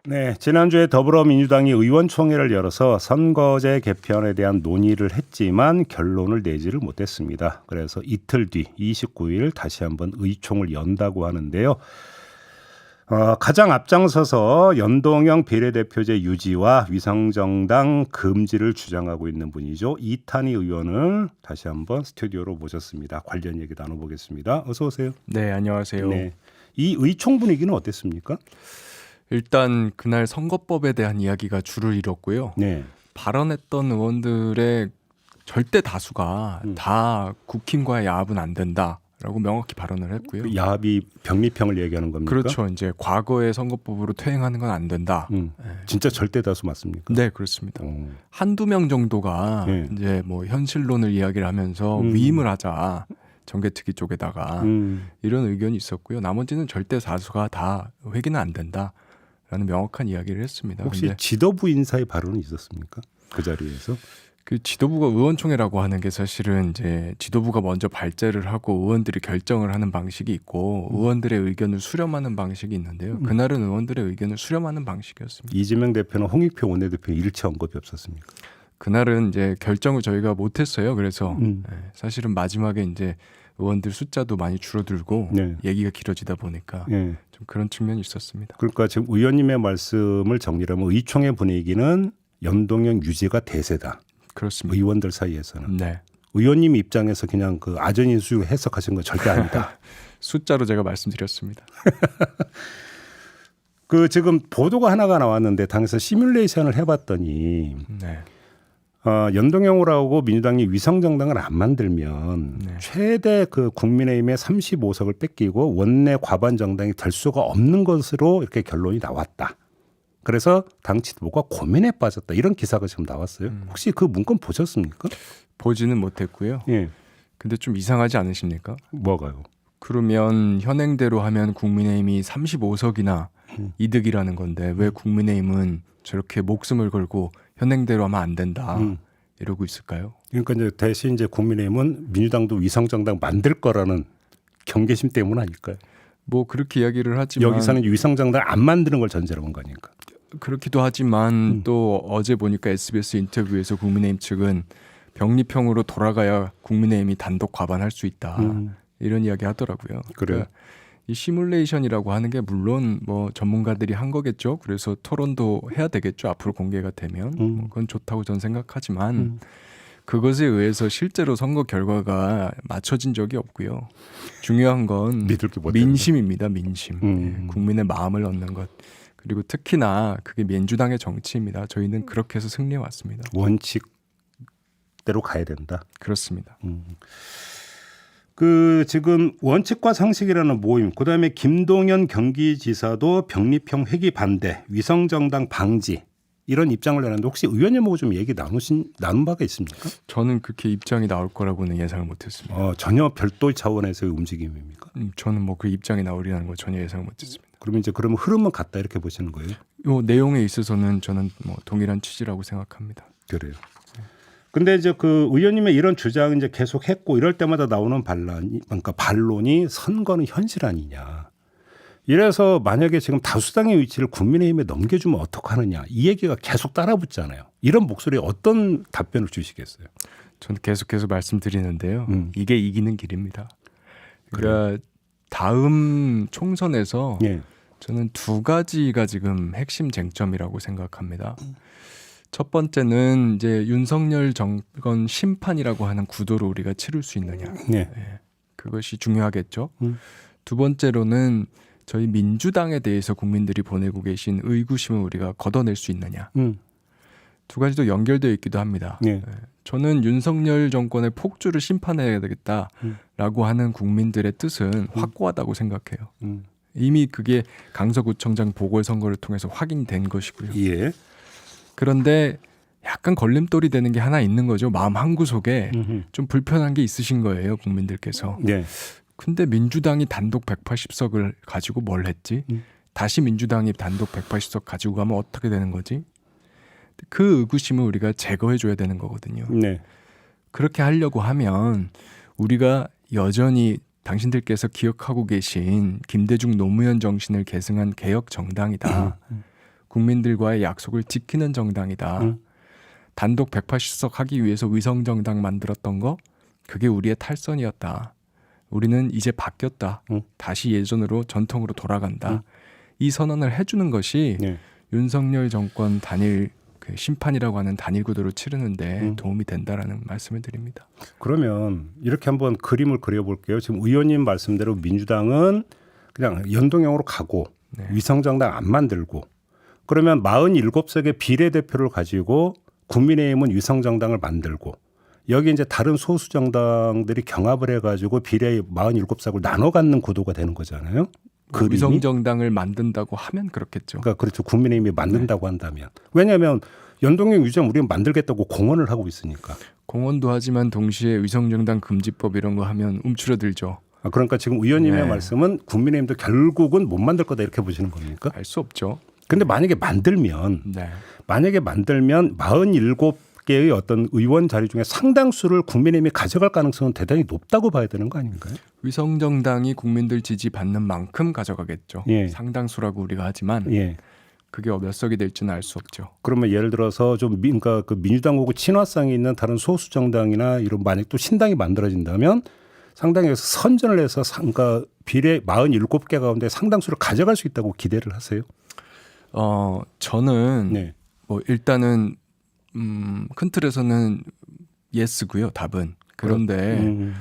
네, 지난주에 더불어민주당이 의원총회를 열어서 선거제 개편에 대한 논의를 했지만 결론을 내지를 못했습니다. 그래서 이틀 뒤 29일 다시 한번 의총을 연다고 하는데요. 가장 앞장서서 연동형 비례대표제 유지와 위성정당 금지를 주장하고 있는 분이죠. 이탄희 의원을 다시 한번 스튜디오로 모셨습니다. 관련 얘기 나눠보겠습니다. 어서 오세요. 네, 안녕하세요. 네, 이 의총 분위기는 어땠습니까? 일단 그날 선거법에 대한 이야기가 주를 이뤘고요. 네. 발언했던 의원들의 절대 다수가 다 국힘과의 야합은 안 된다라고 명확히 발언을 했고요. 그 야합이 병리평을 얘기하는 겁니까? 그렇죠. 이제 과거의 선거법으로 퇴행하는 건 안 된다. 진짜 절대 다수 맞습니까? 네, 그렇습니다. 한두 명 정도가 네. 이제 뭐 현실론을 이야기를 하면서 위임을 하자. 정개특위 쪽에다가 이런 의견이 있었고요. 나머지는 절대 다수가 다 회기는 안 된다라는 명확한 이야기를 했습니다. 혹시 근데 지도부 인사의 발언은 있었습니까? 그 자리에서? 그 지도부가 의원총회라고 하는 게 사실은 이제 지도부가 먼저 발제를 하고 의원들이 결정을 하는 방식이 있고 의원들의 의견을 수렴하는 방식이 있는데요. 그날은 의원들의 의견을 수렴하는 방식이었습니다. 이재명 대표는 홍익표 원내대표 일체 언급이 없었습니까? 그날은 이제 결정을 저희가 못했어요. 그래서 사실은 마지막에 이제 의원들 숫자도 많이 줄어들고 네. 얘기가 길어지다 보니까 네. 좀 그런 측면이 있었습니다. 그러니까 지금 의원님의 말씀을 정리하면 의총의 분위기는 연동형 유지가 대세다. 그렇습니다. 의원들 사이에서는. 네. 의원님 입장에서 그냥 그 아전인수 해석하신 건 절대 아니다. 숫자로 제가 말씀드렸습니다. 그 지금 보도가 하나가 나왔는데 당에서 시뮬레이션을 해봤더니 네. 연동형으로 하고 민주당이 위성정당을 안 만들면 네. 최대 그 국민의힘의 35석을 뺏기고 원내 과반 정당이 될 수가 없는 것으로 이렇게 결론이 나왔다. 그래서 당 지도부가 고민에 빠졌다. 이런 기사가 지금 나왔어요. 혹시 그 문건 보셨습니까? 보지는 못했고요. 예. 근데 좀 이상하지 않으십니까? 뭐가요? 그러면 현행대로 하면 국민의힘이 35석이나 이득이라는 건데 왜 국민의힘은 저렇게 목숨을 걸고 현행대로 하면 안 된다 이러고 있을까요? 그러니까 이제 대신 이제 국민의힘은 민주당도 위성정당 만들 거라는 경계심 때문 아닐까요? 뭐 그렇게 이야기를 하지만 여기서는 위성정당 안 만드는 걸 전제로 한 거니까. 그렇기도 하지만 또 어제 보니까 SBS 인터뷰에서 국민의힘 측은 병리평으로 돌아가야 국민의힘이 단독 과반할 수 있다 이런 이야기 하더라고요. 그래요? 그러니까 이 시뮬레이션이라고 하는 게 물론 뭐 전문가들이 한 거겠죠. 그래서 토론도 해야 되겠죠. 앞으로 공개가 되면 뭐 그건 좋다고 저는 생각하지만 그것에 의해서 실제로 선거 결과가 맞춰진 적이 없고요. 중요한 건 믿을 게 뭐 민심입니다. 민심. 예, 국민의 마음을 얻는 것. 그리고 특히나 그게 민주당의 정치입니다. 저희는 그렇게 해서 승리해 왔습니다. 원칙대로 가야 된다. 그렇습니다. 그 지금 원칙과 상식이라는 모임, 그다음에 김동연 경기지사도 병리평 회기 반대, 위성정당 방지 이런 입장을 내놨는데 혹시 의원님하고 좀 얘기 나눈 바가 있습니까? 저는 그렇게 입장이 나올 거라고는 예상을 못했습니다. 전혀 별도 차원에서의 움직임입니까? 저는 뭐 그 입장이 나오리라는 거 전혀 예상을 못했습니다. 그러면 이제 그러면 흐름은 같다 이렇게 보시는 거예요? 이 내용에 있어서는 저는 뭐 동일한 취지라고 생각합니다. 그래요. 근데 이제 그 의원님의 이런 주장 이제 계속 했고 이럴 때마다 나오는 반론이 선거는 현실 아니냐. 이래서 만약에 지금 다수당의 위치를 국민의힘에 넘겨주면 어떡하느냐. 이 얘기가 계속 따라붙잖아요. 이런 목소리에 어떤 답변을 주시겠어요? 저는 계속해서 말씀드리는데요. 이게 이기는 길입니다. 그러니까 다음 총선에서 예. 저는 두 가지가 지금 핵심 쟁점이라고 생각합니다. 첫 번째는 이제 윤석열 정권 심판이라고 하는 구도로 우리가 치를 수 있느냐. 네. 그것이 중요하겠죠. 두 번째로는 저희 민주당에 대해서 국민들이 보내고 계신 의구심을 우리가 걷어낼 수 있느냐. 두 가지도 연결되어 있기도 합니다. 네. 저는 윤석열 정권의 폭주를 심판해야 되겠다라고 하는 국민들의 뜻은 확고하다고 생각해요. 이미 그게 강서구청장 보궐선거를 통해서 확인된 것이고요. 예. 그런데 약간 걸림돌이 되는 게 하나 있는 거죠. 마음 한구석에 좀 불편한 게 있으신 거예요. 국민들께서. 네. 근데 민주당이 단독 180석을 가지고 뭘 했지? 다시 민주당이 단독 180석 가지고 가면 어떻게 되는 거지? 그 의구심을 우리가 제거해 줘야 되는 거거든요. 네. 그렇게 하려고 하면 우리가 여전히 당신들께서 기억하고 계신 김대중 노무현 정신을 계승한 개혁 정당이다. 국민들과의 약속을 지키는 정당이다. 단독 180석 하기 위해서 위성정당 만들었던 거 그게 우리의 탈선이었다. 우리는 이제 바뀌었다. 다시 예전으로 전통으로 돌아간다. 이 선언을 해주는 것이 네. 윤석열 정권 단일 그 심판이라고 하는 단일 구도를 치르는데 도움이 된다라는 말씀을 드립니다. 그러면 이렇게 한번 그림을 그려볼게요. 지금 의원님 말씀대로 민주당은 그냥 연동형으로 가고 네. 위성정당 안 만들고 그러면 47석의 비례대표를 가지고 국민의힘은 위성정당을 만들고 여기 이제 다른 소수 정당들이 경합을 해가지고 비례 47석을 나눠 갖는 구도가 되는 거잖아요. 그림이? 위성정당을 만든다고 하면 그렇겠죠. 그러니까 그렇죠. 국민의힘이 만든다고 한다면. 왜냐하면 연동형 유지하면 우리는 만들겠다고 공언을 하고 있으니까. 공언도 하지만 동시에 위성정당 금지법 이런 거 하면 움츠러들죠. 그러니까 지금 의원님의 네. 말씀은 국민의힘도 결국은 못 만들 거다 이렇게 보시는 겁니까? 알 수 없죠. 근데 만약에 만들면 네. 47개의 어떤 의원 자리 중에 상당수를 국민의힘이 가져갈 가능성은 대단히 높다고 봐야 되는 거 아닌가요? 위성정당이 국민들 지지 받는 만큼 가져가겠죠. 예. 상당수라고 우리가 하지만 예. 그게 몇 석이 될지는 알 수 없죠. 그러면 예를 들어서 좀 그러니까 그 민주당하고 친화성이 있는 다른 소수 정당이나 이런 만약 또 신당이 만들어진다면 상당히 선전을 해서 그러니까 비례 47개 가운데 상당수를 가져갈 수 있다고 기대를 하세요? 저는 네. 뭐 일단은 큰 틀에서는 예스고요. 답은. 그런데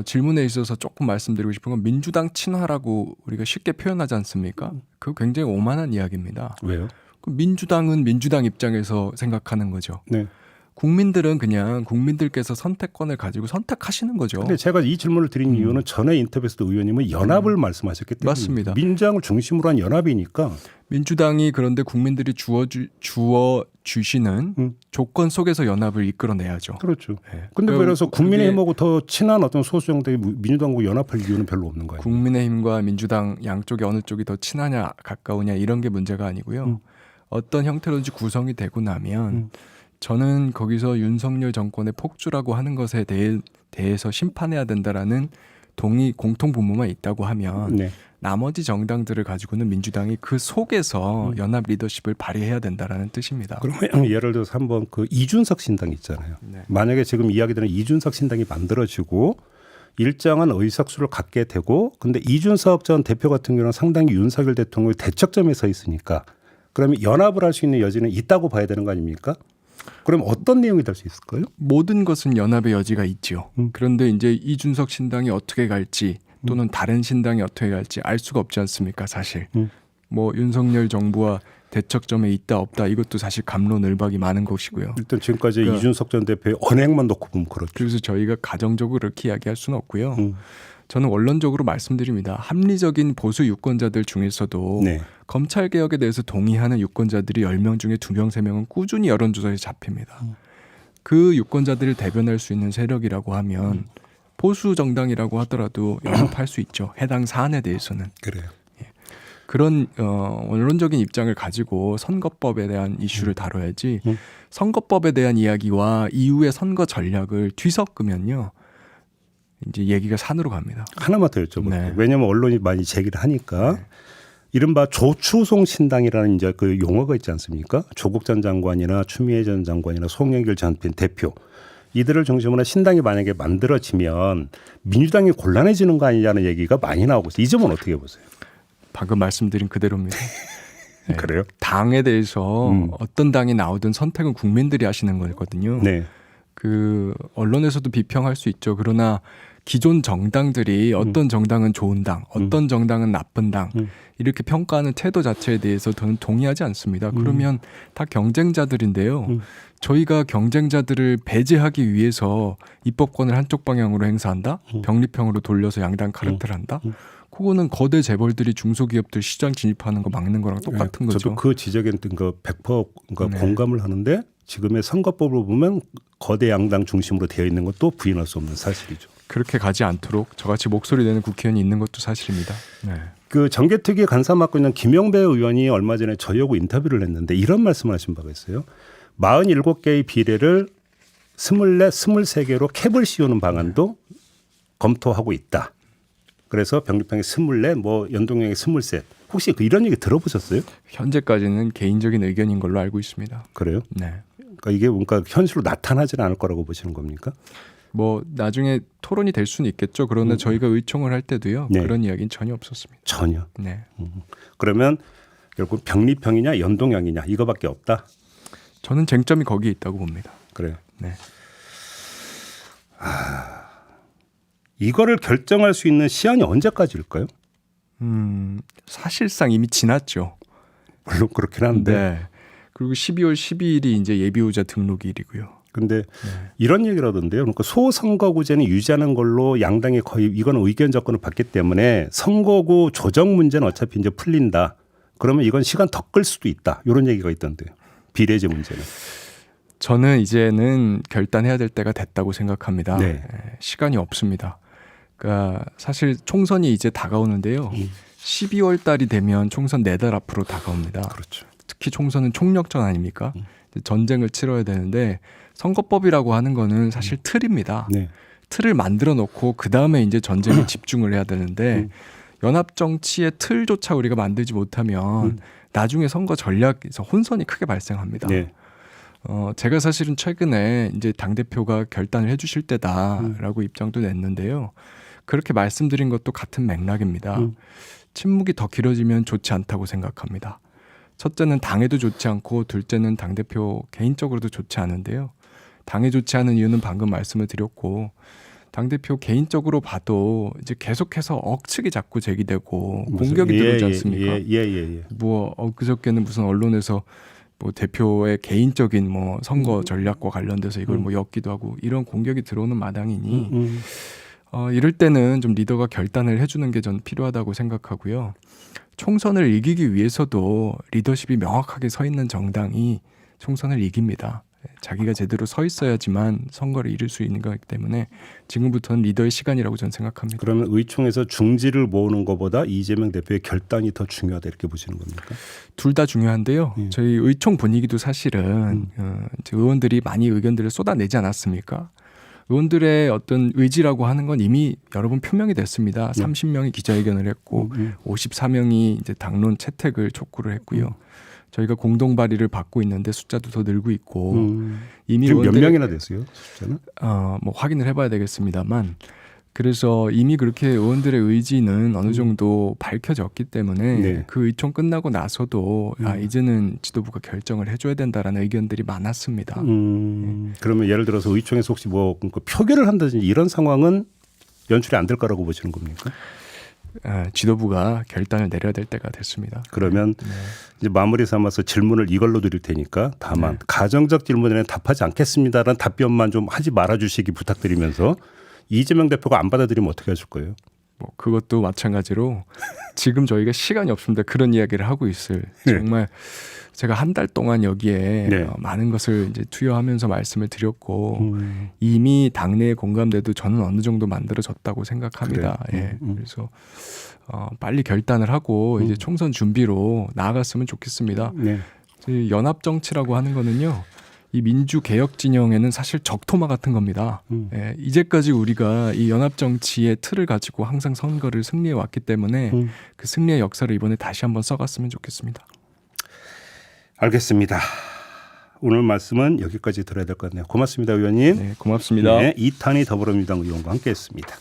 질문에 있어서 조금 말씀드리고 싶은 건 민주당 친화라고 우리가 쉽게 표현하지 않습니까? 그거 굉장히 오만한 이야기입니다. 왜요? 민주당은 민주당 입장에서 생각하는 거죠. 네. 국민들은 그냥 국민들께서 선택권을 가지고 선택하시는 거죠. 근데 제가 이 질문을 드린 이유는 전에 인터뷰에서도 의원님은 연합을 말씀하셨기 때문에 맞습니다. 민주당을 중심으로 한 연합이니까 민주당이 그런데 국민들이 주어 주시는 조건 속에서 연합을 이끌어내야죠. 그렇죠. 네. 근데 그리고 그래서 국민의힘하고 더 친한 어떤 소수 정당이 민주당하고 연합할 이유는 별로 없는 거예요. 국민의힘과 민주당 양쪽에 어느 쪽이 더 친하냐 가까우냐 이런 게 문제가 아니고요. 어떤 형태로든지 구성이 되고 나면 저는 거기서 윤석열 정권의 폭주라고 하는 것에 대해서 심판해야 된다라는 공통 분모만 있다고 하면 네. 나머지 정당들을 가지고는 민주당이 그 속에서 연합 리더십을 발휘해야 된다라는 뜻입니다. 그러면 예를 들어서 한번 그 이준석 신당 있잖아요. 네. 만약에 지금 이야기되는 이준석 신당이 만들어지고 일정한 의석수를 갖게 되고 근데 이준석 전 대표 같은 경우는 상당히 윤석열 대통령의 대척점에 서 있으니까 그러면 연합을 할 수 있는 여지는 있다고 봐야 되는 거 아닙니까? 그럼 어떤 내용이 될 수 있을까요? 모든 것은 연합의 여지가 있죠. 그런데 이제 이준석 신당이 어떻게 갈지 또는 다른 신당이 어떻게 갈지 알 수가 없지 않습니까? 사실 뭐 윤석열 정부와 대척점에 있다 없다 이것도 사실 갑론을박이 많은 것이고요. 일단 지금까지 그러니까 이준석 전 대표의 언행만 놓고 보면 그렇죠. 그래서 저희가 가정적으로 그렇게 이야기할 수는 없고요. 저는 원론적으로 말씀드립니다. 합리적인 보수 유권자들 중에서도 네. 검찰개혁에 대해서 동의하는 유권자들이 10명 중에 2명, 3명은 꾸준히 여론조사에 잡힙니다. 그 유권자들을 대변할 수 있는 세력이라고 하면 보수 정당이라고 하더라도 연합할 수 있죠. 해당 사안에 대해서는. 그래요. 그런 원론적인 입장을 가지고 선거법에 대한 이슈를 다뤄야지 선거법에 대한 이야기와 이후의 선거 전략을 뒤섞으면요. 이제 얘기가 산으로 갑니다. 하나만 더 여쭤볼게요. 네. 왜냐하면 언론이 많이 제기를 하니까 네. 이른바 조추송 신당이라는 이제 그 용어가 있지 않습니까? 조국 전 장관이나 추미애 전 장관이나 송영길 전 대표 이들을 중심으로 신당이 만약에 만들어지면 민주당이 곤란해지는 거 아니냐는 얘기가 많이 나오고 있어요. 이 점은 어떻게 보세요? 방금 말씀드린 그대로입니다. 네. 그래요? 당에 대해서 어떤 당이 나오든 선택은 국민들이 하시는 거거든요. 네. 그 언론에서도 비평할 수 있죠. 그러나 기존 정당들이 어떤 정당은 좋은 당, 어떤 정당은 나쁜 당 이렇게 평가하는 태도 자체에 대해서 저는 동의하지 않습니다. 그러면 다 경쟁자들인데요. 저희가 경쟁자들을 배제하기 위해서 입법권을 한쪽 방향으로 행사한다? 병립형으로 돌려서 양당 카르텔 한다? 그거는 거대 재벌들이 중소기업들 시장 진입하는 거 막는 거랑 똑같은 네, 거죠. 저도 그 지적에 100% 네. 공감을 하는데 지금의 선거법으로 보면 거대 양당 중심으로 되어 있는 것도 부인할 수 없는 사실이죠. 그렇게 가지 않도록 저같이 목소리 내는 국회의원이 있는 것도 사실입니다. 네. 그 정개특위에 간사 맡고 있는 김영배 의원이 얼마 전에 저희하고 인터뷰를 했는데 이런 말씀을 하신 바가 있어요. 47개의 비례를 24, 23개로 캡을 씌우는 방안도 검토하고 있다. 그래서 병립형이 24, 뭐 연동형이 23. 혹시 이런 얘기 들어보셨어요? 현재까지는 개인적인 의견인 걸로 알고 있습니다. 그래요? 네. 그러니까 이게 뭔가 현실로 나타나지는 않을 거라고 보시는 겁니까? 뭐 나중에 토론이 될 수는 있겠죠. 그러나 저희가 의총을 할 때도요. 네. 그런 이야기는 전혀 없었습니다. 전혀. 네. 그러면 결국 병리평이냐 연동형이냐 이거밖에 없다. 저는 쟁점이 거기에 있다고 봅니다. 그래요. 네. 이거를 결정할 수 있는 시한이 언제까지일까요? 사실상 이미 지났죠. 물론 그렇긴 한데. 네. 그리고 12월 12일이 이제 예비후자 등록일이고요. 근데 이런 얘기를 하던데요. 그러니까 소선거구제는 유지하는 걸로 양당이 거의 이거는 의견 접근을 받기 때문에 선거구 조정 문제는 어차피 이제 풀린다. 그러면 이건 시간 더 끌 수도 있다. 이런 얘기가 있던데요. 비례제 문제는. 저는 이제는 결단해야 될 때가 됐다고 생각합니다. 네. 시간이 없습니다. 그러니까 사실 총선이 이제 다가오는데요. 12월 달이 되면 총선 4달 앞으로 다가옵니다. 그렇죠. 특히 총선은 총력전 아닙니까? 전쟁을 치러야 되는데 선거법이라고 하는 거는 사실 틀입니다. 네. 틀을 만들어 놓고 그 다음에 이제 전쟁에 집중을 해야 되는데 연합 정치의 틀조차 우리가 만들지 못하면 나중에 선거 전략에서 혼선이 크게 발생합니다. 네. 제가 사실은 최근에 이제 당 대표가 결단을 해주실 때다라고 입장도 냈는데요. 그렇게 말씀드린 것도 같은 맥락입니다. 침묵이 더 길어지면 좋지 않다고 생각합니다. 첫째는 당에도 좋지 않고 둘째는 당 대표 개인적으로도 좋지 않은데요. 당에 좋지 않은 이유는 방금 말씀을 드렸고 당 대표 개인적으로 봐도 이제 계속해서 억측이 자꾸 제기되고 공격이 들어오지 않습니까? 예. 뭐 그저께는 무슨 언론에서 뭐 대표의 개인적인 뭐 선거 전략과 관련돼서 이걸 뭐 엮기도 하고 이런 공격이 들어오는 마당이니 이럴 때는 좀 리더가 결단을 해주는 게 전 필요하다고 생각하고요. 총선을 이기기 위해서도 리더십이 명확하게 서 있는 정당이 총선을 이깁니다. 자기가 제대로 서 있어야지만 선거를 이룰 수 있는 거기 때문에 지금부터는 리더의 시간이라고 저는 생각합니다. 그러면 의총에서 중지를 모으는 것보다 이재명 대표의 결단이 더 중요하다 이렇게 보시는 겁니까? 둘 다 중요한데요. 저희 의총 분위기도 사실은 이제 의원들이 많이 의견들을 쏟아내지 않았습니까? 의원들의 어떤 의지라고 하는 건 이미 여러 번 표명이 됐습니다. 30명이 기자회견을 했고 54명이 이제 당론 채택을 촉구를 했고요. 저희가 공동 발의를 받고 있는데 숫자도 더 늘고 있고 이미 지금 몇 의원들- 명이나 됐어요? 숫자는? 뭐 확인을 해봐야 되겠습니다만 그래서 이미 그렇게 의원들의 의지는 어느 정도 밝혀졌기 때문에 네. 그 의총 끝나고 나서도 이제는 지도부가 결정을 해줘야 된다라는 의견들이 많았습니다. 그러면 예를 들어서 의총에서 혹시 뭐 그러니까 표결을 한다든지 이런 상황은 연출이 안 될 거라고 보시는 겁니까? 지도부가 결단을 내려야 될 때가 됐습니다. 그러면 이제 마무리 삼아서 질문을 이걸로 드릴 테니까 다만 가정적 질문에는 답하지 않겠습니다라는 답변만 좀 하지 말아주시기 부탁드리면서 이재명 대표가 안 받아들이면 어떻게 하실 거예요? 뭐 그것도 마찬가지로 지금 저희가 시간이 없습니다. 그런 이야기를 하고 있을 정말 제가 한 달 동안 여기에 네. 많은 것을 이제 투여하면서 말씀을 드렸고 이미 당내에 공감대도 저는 어느 정도 만들어졌다고 생각합니다. 예. 그래서 빨리 결단을 하고 이제 총선 준비로 나아갔으면 좋겠습니다. 네. 연합 정치라고 하는 거는요. 이 민주 개혁 진영에는 사실 적토마 같은 겁니다. 예, 이제까지 우리가 이 연합 정치의 틀을 가지고 항상 선거를 승리해 왔기 때문에 그 승리의 역사를 이번에 다시 한번 써갔으면 좋겠습니다. 알겠습니다. 오늘 말씀은 여기까지 들어야 될 것 같네요. 고맙습니다, 의원님. 네, 고맙습니다. 네, 이탄희 더불어민주당 의원과 함께했습니다.